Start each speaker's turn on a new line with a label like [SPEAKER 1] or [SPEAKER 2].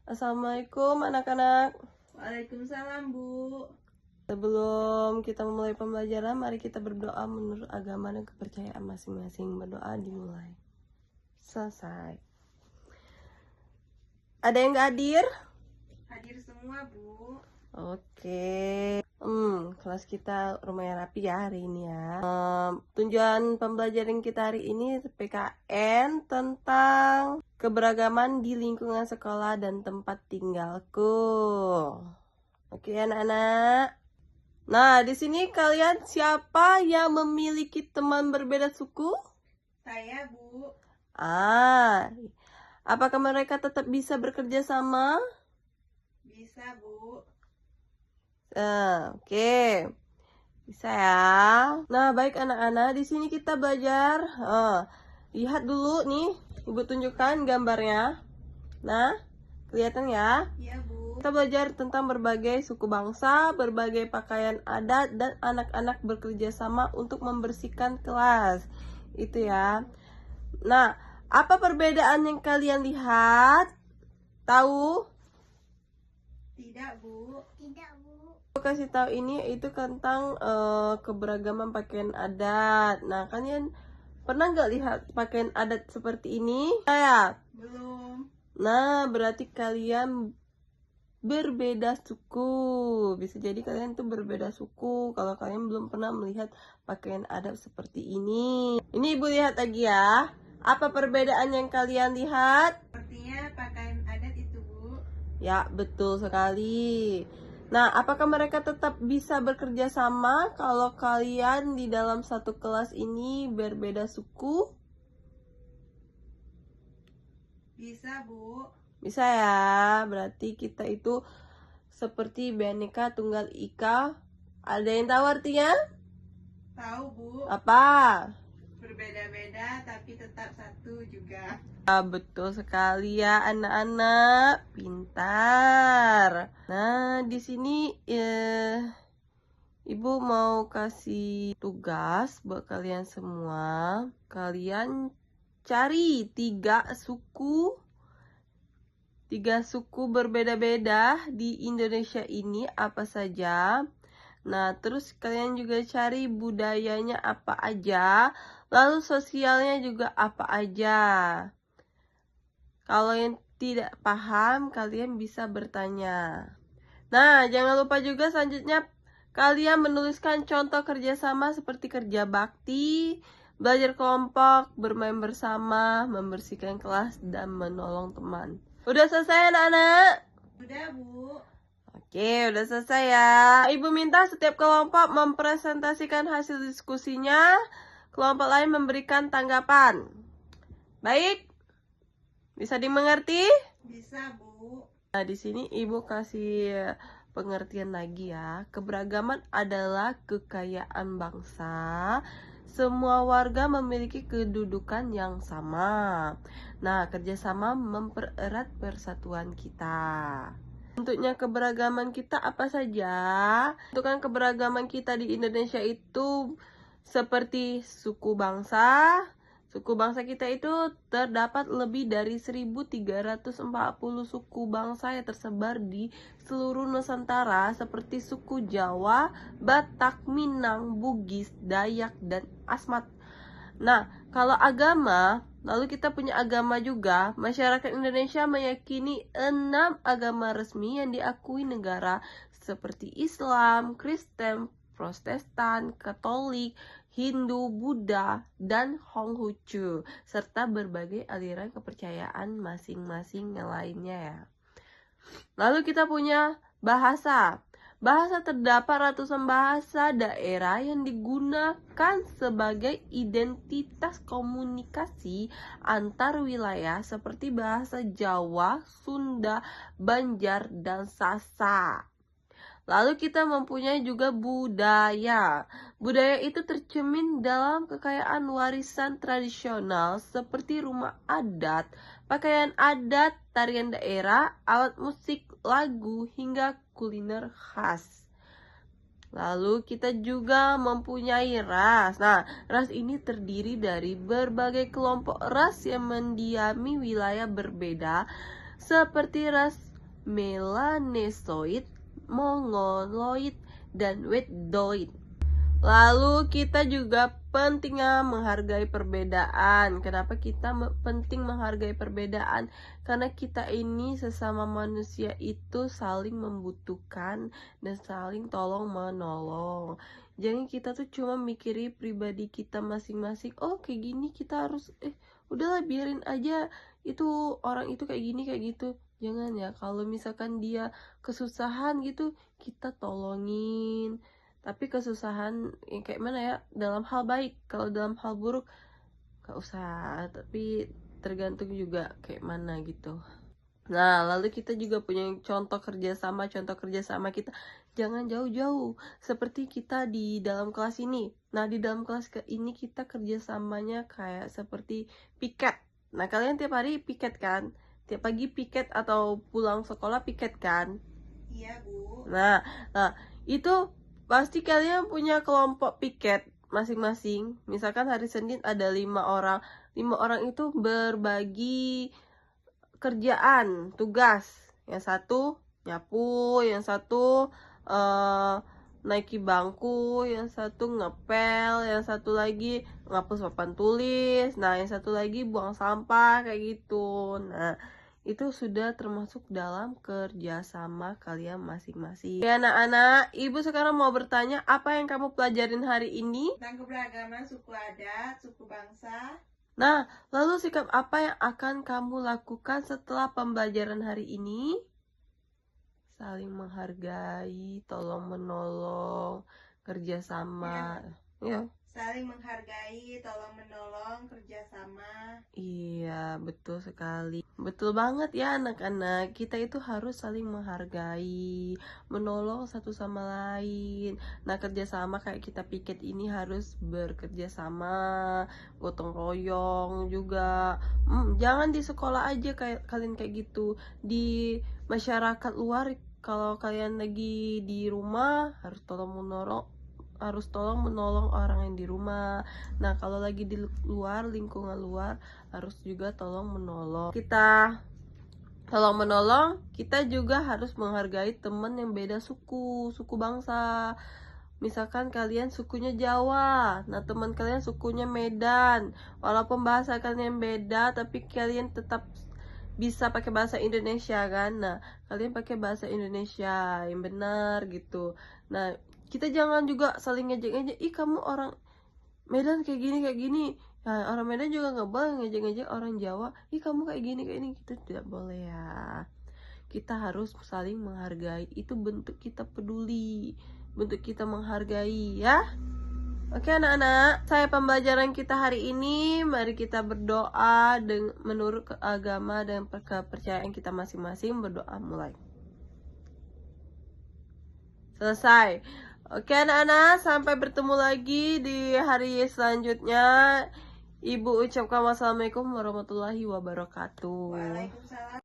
[SPEAKER 1] Assalamualaikum anak-anak.
[SPEAKER 2] Waalaikumsalam, Bu.
[SPEAKER 1] Sebelum kita memulai pembelajaran, mari kita berdoa menurut agama dan kepercayaan masing-masing. Berdoa dimulai. Selesai. Ada yang gak hadir?
[SPEAKER 2] Hadir semua, Bu.
[SPEAKER 1] Oke. Kelas kita lumayan rapi ya hari ini ya. Tujuan pembelajaran kita hari ini PKN tentang keberagaman di lingkungan sekolah dan tempat tinggalku. Oke, anak-anak. Nah, di sini kalian siapa yang memiliki teman berbeda suku?
[SPEAKER 2] Saya, Bu.
[SPEAKER 1] Apakah mereka tetap bisa bekerja sama?
[SPEAKER 2] Bisa, Bu.
[SPEAKER 1] Oke. Bisa ya. Nah, baik anak-anak, di sini kita belajar. Lihat dulu nih, Ibu tunjukkan gambarnya. Nah, kelihatan ya?
[SPEAKER 2] Iya, Bu.
[SPEAKER 1] Kita belajar tentang berbagai suku bangsa, berbagai pakaian adat, dan anak-anak bekerja sama untuk membersihkan kelas. Itu ya. Nah, apa perbedaan yang kalian lihat? Tahu?
[SPEAKER 2] Tidak, Bu.
[SPEAKER 1] Aku kasih tahu ini itu tentang keberagaman pakaian adat. Nah, kalian pernah nggak lihat pakaian adat seperti ini? Saya.
[SPEAKER 2] Belum.
[SPEAKER 1] Nah, berarti kalian berbeda suku. Bisa jadi kalian tuh berbeda suku kalau kalian belum pernah melihat pakaian adat seperti ini. Ini Ibu lihat lagi ya. Apa perbedaan yang kalian lihat?
[SPEAKER 2] Sepertinya pakaian adat itu, Bu.
[SPEAKER 1] Ya, betul sekali. Nah, apakah mereka tetap bisa bekerja sama kalau kalian di dalam satu kelas ini berbeda suku?
[SPEAKER 2] Bisa, Bu.
[SPEAKER 1] Bisa ya, berarti kita itu seperti Bhinneka Tunggal Ika. Ada yang tahu artinya?
[SPEAKER 2] Tahu, Bu.
[SPEAKER 1] Apa?
[SPEAKER 2] Berbeda-beda tapi tetap satu juga.
[SPEAKER 1] Betul sekali ya anak-anak, pintar. Nah, di sini Ibu mau kasih tugas buat kalian semua. Kalian cari tiga suku berbeda-beda di Indonesia ini apa saja. Nah, terus kalian juga cari budayanya apa aja, lalu sosialnya juga apa aja. Kalau yang tidak paham, kalian bisa bertanya. Nah, jangan lupa juga selanjutnya kalian menuliskan contoh kerjasama seperti kerja bakti, belajar kelompok, bermain bersama, membersihkan kelas, dan menolong teman. Udah selesai anak-anak?
[SPEAKER 2] Udah, Bu.
[SPEAKER 1] Oke, udah selesai ya. Ibu minta setiap kelompok mempresentasikan hasil diskusinya. Kelompok lain memberikan tanggapan. Baik? Bisa dimengerti?
[SPEAKER 2] Bisa, Bu.
[SPEAKER 1] Nah, di sini Ibu kasih pengertian lagi ya. Keberagaman adalah kekayaan bangsa. Semua warga memiliki kedudukan yang sama. Nah, kerjasama mempererat persatuan kita. Bentuknya keberagaman kita apa saja? Bentukan keberagaman kita di Indonesia itu seperti suku bangsa. Suku bangsa kita itu terdapat lebih dari 1340 suku bangsa yang tersebar di seluruh Nusantara seperti suku Jawa, Batak, Minang, Bugis, Dayak, dan Asmat. Nah, kalau agama, lalu kita punya agama juga. Masyarakat Indonesia meyakini 6 agama resmi yang diakui negara seperti Islam, Kristen, Protestan, Katolik, Hindu, Buddha, dan Konghucu, serta berbagai aliran kepercayaan masing-masing yang lainnya ya. Lalu kita punya bahasa. Bahasa terdapat ratusan bahasa daerah yang digunakan sebagai identitas komunikasi antar wilayah seperti bahasa Jawa, Sunda, Banjar, dan Sasak. Lalu kita mempunyai juga budaya. Budaya itu tercermin dalam kekayaan warisan tradisional seperti rumah adat, pakaian adat, tarian daerah, alat musik, lagu, hingga kuliner khas. Lalu kita juga mempunyai ras. Nah, ras ini terdiri dari berbagai kelompok ras yang mendiami wilayah berbeda seperti ras Melanesoid, Mongoloid, dan Weddoid. Lalu kita juga pentingnya menghargai perbedaan. Kenapa kita penting menghargai perbedaan? Karena kita ini sesama manusia itu saling membutuhkan dan saling tolong menolong. Jangan kita tuh cuma mikirin pribadi kita masing-masing. Oh kayak gini kita harus udahlah biarin aja itu orang itu kayak gini kayak gitu. Jangan ya, kalau misalkan dia kesusahan gitu kita tolongin. Tapi kesusahan yang kayak mana ya, dalam hal baik. Kalau dalam hal buruk gak usah, tapi tergantung juga kayak mana gitu. Nah, lalu kita juga punya contoh kerjasama kita jangan jauh-jauh, seperti kita di dalam kelas ini. Nah, di dalam kelas ini kita kerjasamanya kayak seperti piket. Nah, kalian tiap hari piket kan? Tiap pagi piket atau pulang sekolah piket kan?
[SPEAKER 2] Iya Bu.
[SPEAKER 1] Nah itu pasti kalian punya kelompok piket masing-masing. Misalkan hari Senin ada 5 orang. 5 orang itu berbagi kerjaan, tugas. Yang satu nyapu, yang satu naiki bangku, yang satu ngepel, yang satu lagi ngapus papan tulis. Nah, yang satu lagi buang sampah kayak gitu. Nah, itu sudah termasuk dalam kerjasama kalian masing-masing. Oke anak-anak, ibu sekarang mau bertanya, apa yang kamu pelajarin hari ini?
[SPEAKER 2] Tentang keberagaman suku adat, suku bangsa.
[SPEAKER 1] Nah, lalu sikap apa yang akan kamu lakukan setelah pembelajaran hari ini? Saling menghargai, tolong menolong, kerjasama. Ya.
[SPEAKER 2] Saling menghargai, tolong menolong, kerjasama.
[SPEAKER 1] Iya, betul sekali. Betul banget ya anak-anak. Kita itu harus saling menghargai, menolong satu sama lain. Nah, kerjasama kayak kita piket ini harus bekerja sama, gotong royong juga. Jangan di sekolah aja kayak kalian kayak gitu. Di masyarakat luar, kalau kalian lagi di rumah harus tolong menolong orang yang di rumah. Nah, kalau lagi di luar, lingkungan luar, harus juga tolong menolong. Kita tolong menolong, kita juga harus menghargai teman yang beda suku bangsa. Misalkan kalian sukunya Jawa, nah teman kalian sukunya Medan. Walaupun bahasa kalian beda, tapi kalian tetap bisa pakai bahasa Indonesia kan. Nah, kalian pakai bahasa Indonesia yang benar gitu. Nah, kita jangan juga saling ngejek-ngejek, ih kamu orang Medan kayak gini. Nah, orang Medan juga nggak boleh ngejek-ngejek orang Jawa, ih kamu kayak gini gitu tidak boleh ya. Kita harus saling menghargai, itu bentuk kita peduli, bentuk kita menghargai ya. Oke anak-anak, saya pembelajaran kita hari ini, mari kita berdoa menurut agama dan kepercayaan kita masing-masing. Berdoa mulai. Selesai. Oke anak-anak, sampai bertemu lagi di hari selanjutnya. Ibu ucapkan wassalamualaikum warahmatullahi wabarakatuh.
[SPEAKER 2] Waalaikumsalam.